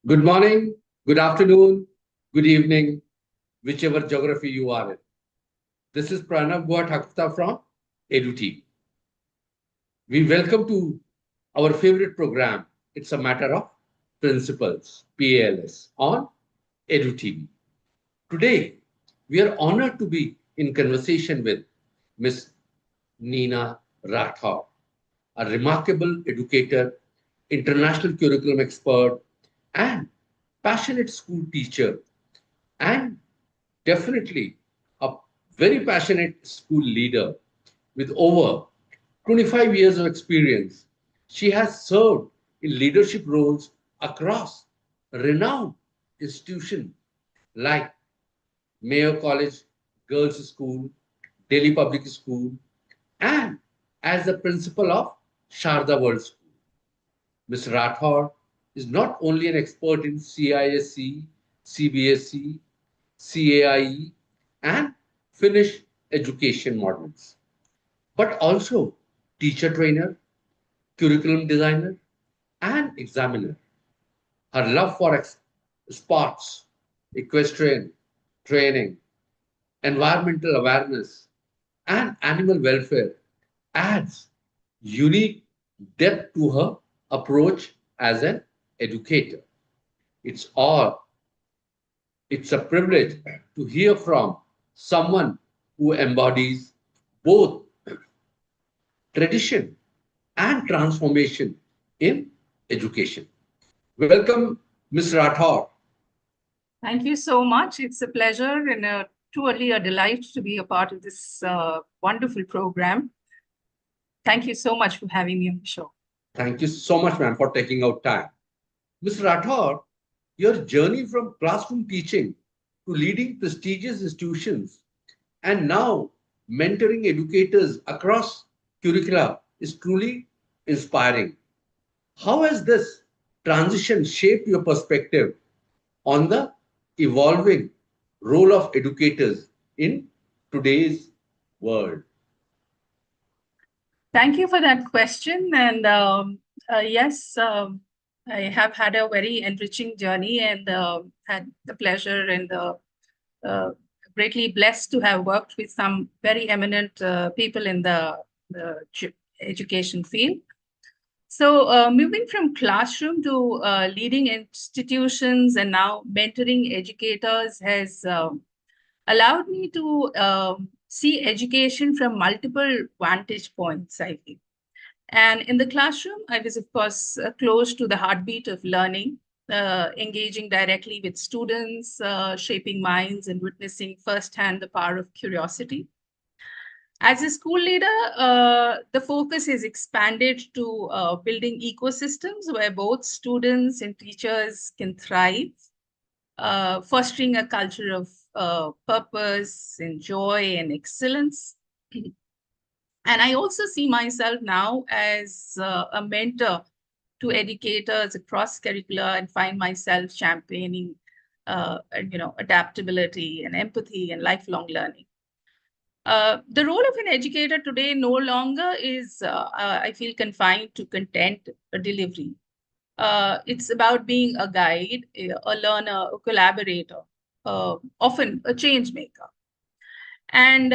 Good morning, good afternoon, good evening, whichever geography you are in. This is Pranav Guha Thakurta from Edu TV. We welcome to our favorite program. It's a matter of principles, PALS, on Edu TV. Today, we are honored to be in conversation with Miss Neena Rathore, a remarkable educator, international curriculum expert, and passionate school teacher, and definitely a very passionate school leader with over 25 years of experience. She has served in leadership roles across renowned institutions like Mayo College Girls School, Delhi Public School, and as the principal of Sharda World School. Ms. Rathore is not only an expert in CISCE, CBSE, CAIE, and Finnish education models, but also teacher trainer, curriculum designer, and examiner. Her love for sports, equestrian training, environmental awareness, and animal welfare adds unique depth to her approach as an educator. It's all It's a privilege to hear from someone who embodies both tradition and transformation in education. Welcome, Ms. Rathore. Thank you so much. It's a pleasure and truly a delight to be a part of this wonderful program. Thank you so much for having me on the show. Thank you so much, ma'am, for taking out time. Ms. Rathore, your journey from classroom teaching to leading prestigious institutions and now mentoring educators across curricula is truly inspiring. How has this transition shaped your perspective on the evolving role of educators in today's world? Thank you for that question. And yes, I have had a very enriching journey and had the pleasure and uh, greatly blessed to have worked with some very eminent people in the education field. So moving from classroom to leading institutions and now mentoring educators has allowed me to see education from multiple vantage points, I think. And in the classroom, I was, of course, close to the heartbeat of learning, engaging directly with students, shaping minds, and witnessing firsthand the power of curiosity. As a school leader, the focus is expanded to building ecosystems where both students and teachers can thrive, fostering a culture of purpose and joy and excellence. And I also see myself now as a mentor to educators across curricula and find myself championing, adaptability and empathy and lifelong learning. The role of an educator today no longer is, I feel, confined to content delivery. It's about being a guide, a learner, a collaborator, often a change maker. And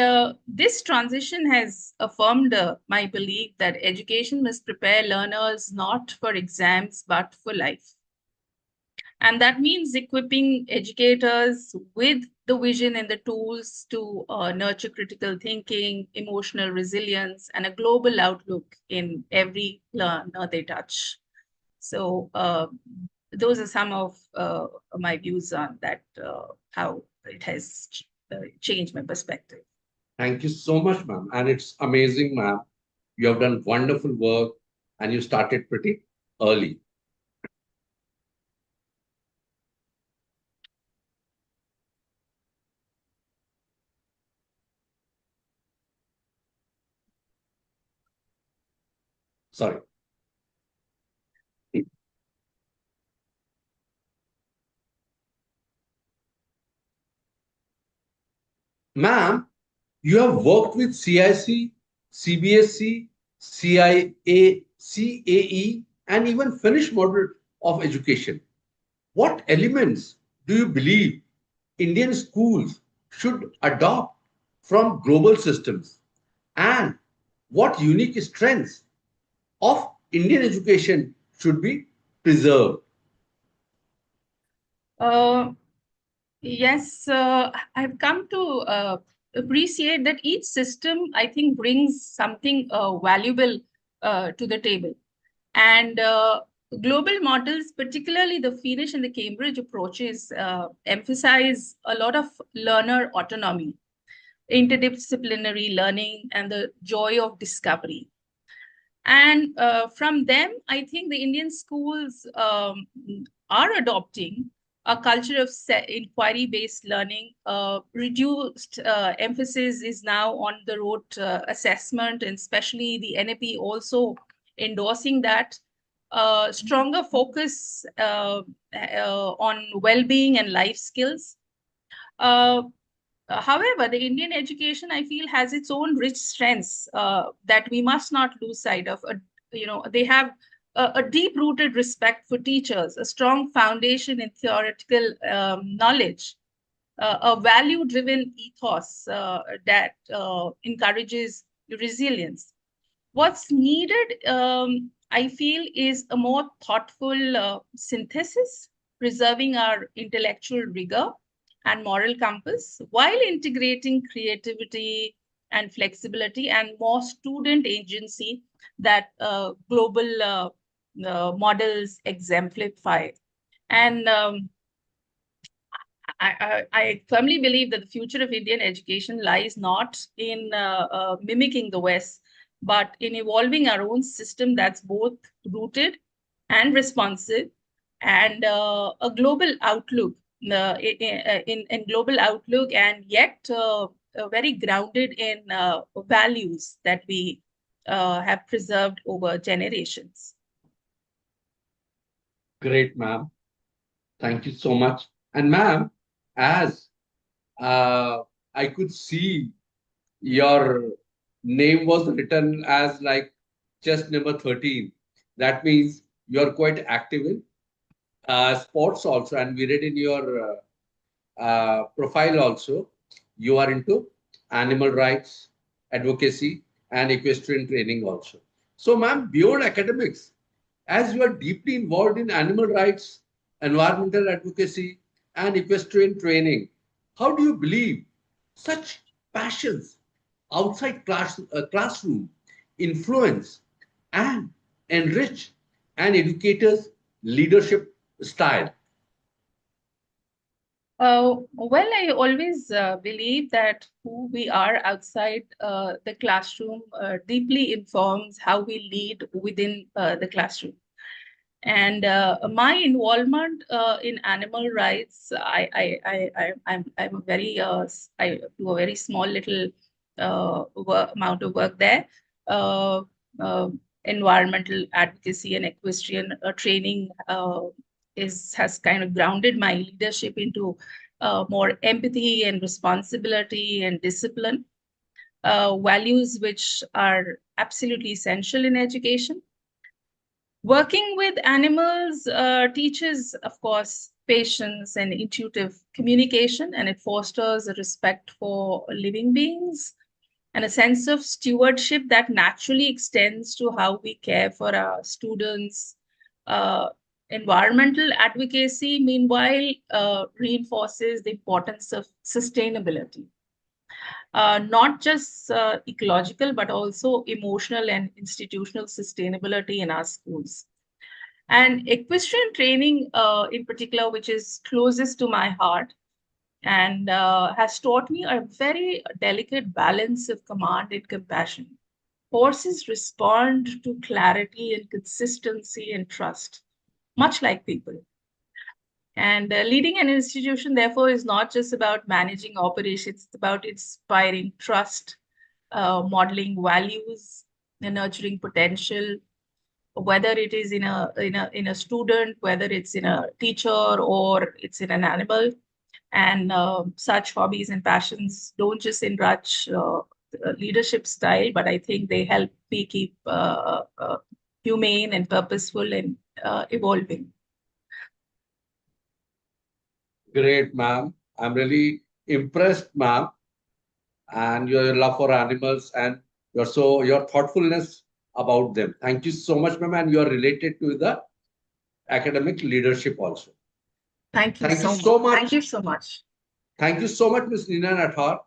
this transition has affirmed my belief that education must prepare learners not for exams, but for life. And that means equipping educators with the vision and the tools to nurture critical thinking, emotional resilience, and a global outlook in every learner they touch. So those are some of my views on that, how it has changed my perspective. Thank you so much, ma'am. And it's amazing, ma'am. You have done wonderful work and you started pretty early. Sorry. Ma'am, you have worked with CIC, CBSE, CIA, CAE, and even Finnish model of education. what elements do you believe Indian schools should adopt from global systems? And what unique strengths of Indian education should be preserved? Uh, yes, I've come to appreciate that each system, I think, brings something valuable to the table. And global models, particularly the Finnish and the Cambridge approaches, emphasize a lot of learner autonomy, interdisciplinary learning, and the joy of discovery. And from them, I think the Indian schools are adopting a culture of inquiry-based learning. Reduced emphasis is now on the rote assessment, and especially the NAP also endorsing that. Stronger focus on well-being and life skills. Uh, However, the Indian education, I feel, has its own rich strengths that we must not lose sight of. They have a deep-rooted respect for teachers, a strong foundation in theoretical knowledge, a value-driven ethos that encourages resilience. What's needed, I feel, is a more thoughtful synthesis, preserving our intellectual rigor and moral compass while integrating creativity and flexibility and more student agency that global models exemplify. And I firmly believe that the future of Indian education lies not in mimicking the West, but in evolving our own system that's both rooted and responsive, and a global outlook in global outlook, and yet very grounded in values that we have preserved over generations. Great, ma'am. Thank you so much. And ma'am, as I could see your name was written as like just number 13. That means you're quite active in sports also. And we read in your profile also, you are into animal rights, advocacy, and equestrian training also. So, ma'am, beyond academics, as you are deeply involved in animal rights, environmental advocacy, and equestrian training, how do you believe such passions outside classroom influence and enrich an educator's leadership style? Well, I always believe that who we are outside the classroom deeply informs how we lead within the classroom. And my involvement in animal rights, I'm a very, I do a very small little amount of work there. Uh, uh, Environmental advocacy and equestrian training has kind of grounded my leadership into more empathy and responsibility and discipline, values which are absolutely essential in education. Working with animals teaches, of course, patience and intuitive communication, and it fosters a respect for living beings and a sense of stewardship that naturally extends to how we care for our students. Environmental advocacy, meanwhile, reinforces the importance of sustainability, not just ecological, but also emotional and institutional sustainability in our schools. And equestrian training, in particular, which is closest to my heart, and has taught me a very delicate balance of command and compassion. Horses respond to clarity and consistency and trust, much like people. And leading an institution, therefore, is not just about managing operations, it's about inspiring trust, modeling values, and nurturing potential, whether it is in a student, whether it's in a teacher, or it's in an animal. And such hobbies and passions don't just enrich leadership style, but I think they help me keep humane and purposeful and evolving. Great, ma'am. I'm really impressed, ma'am, and your love for animals and your thoughtfulness about them. Thank you so much, ma'am, and you are related to the academic leadership also. Thank you Thank you so so much. Thank much. you so much. Thank you so much, Ms. Neena Rathore,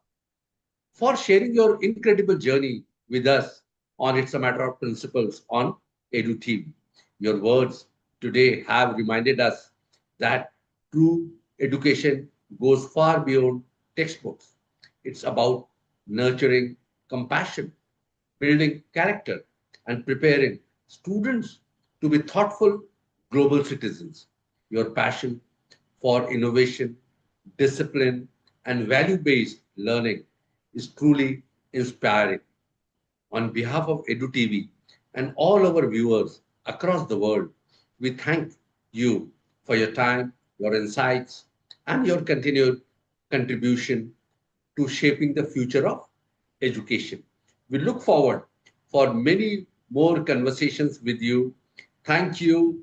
for sharing your incredible journey with us on It's a Matter of Principles on Edu TV. Your words today have reminded us that true education goes far beyond textbooks. It's about nurturing compassion, building character, and preparing students to be thoughtful global citizens. Your passion for innovation, discipline, and value based learning is truly inspiring. On behalf of Edu TV and all our viewers across the world, we thank you for your time, your insights, and your continued contribution to shaping the future of education. We look forward for many more conversations with you. Thank you.